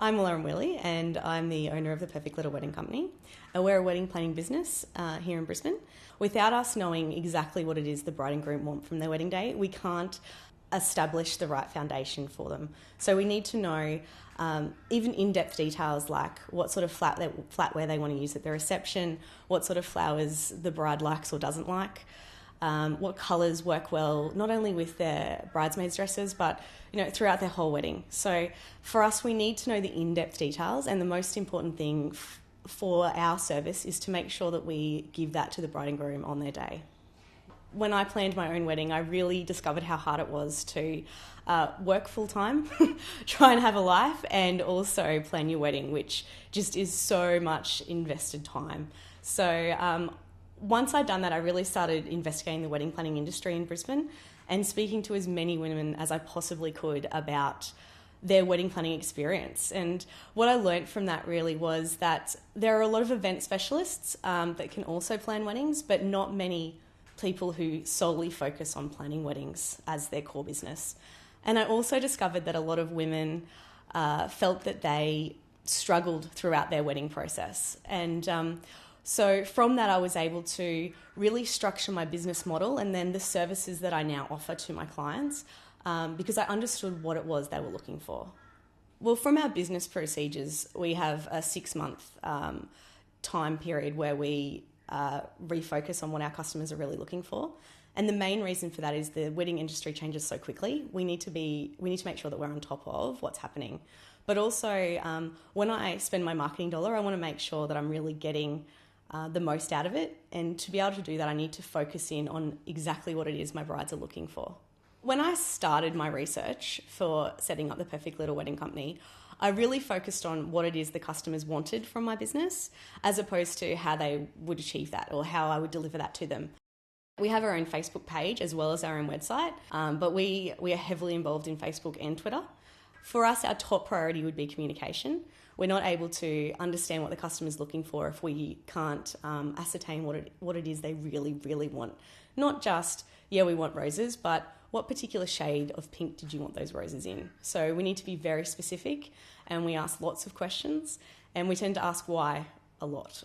I'm Lauren Wheeley and I'm the owner of the Perfect Little Wedding Company. We're a wedding planning business here in Brisbane. Without us knowing exactly what it is the bride and groom want from their wedding day, we can't establish the right foundation for them. So we need to know even in-depth details like what sort of flatware they want to use at the reception, what sort of flowers the bride likes or doesn't like, what colours work well, not only with their bridesmaids' dresses, but throughout their whole wedding. So for us, we need to know the in-depth details, and the most important thing for our service is to make sure that we give that to the bride and groom on their day. When I planned my own wedding, I really discovered how hard it was to work full-time, try and have a life, and also plan your wedding, which just is so much invested time. So once I'd done that, I really started investigating the wedding planning industry in Brisbane and speaking to as many women as I possibly could about their wedding planning experience. And what I learned from that really was that there are a lot of event specialists that can also plan weddings, but not many people who solely focus on planning weddings as their core business. And I also discovered that a lot of women felt that they struggled throughout their wedding process. And so from that, I was able to really structure my business model and then the services that I now offer to my clients because I understood what it was they were looking for. Well, from our business procedures, we have a 6-month time period where we refocus on what our customers are really looking for. And the main reason for that is the wedding industry changes so quickly. We need to make sure that we're on top of what's happening. But also, when I spend my marketing dollar, I want to make sure that I'm really getting the most out of it. And to be able to do that, I need to focus in on exactly what it is my brides are looking for. When I started my research for setting up the Perfect Little Wedding Company, I really focused on what it is the customers wanted from my business, as opposed to how they would achieve that or how I would deliver that to them. We have our own Facebook page as well as our own website, but we are heavily involved in Facebook and Twitter. For us, our top priority would be communication. We're not able to understand what the customer's looking for if we can't ascertain what it is they really, really want. Not just, we want roses, but what particular shade of pink did you want those roses in? So we need to be very specific, and we ask lots of questions, and we tend to ask why a lot.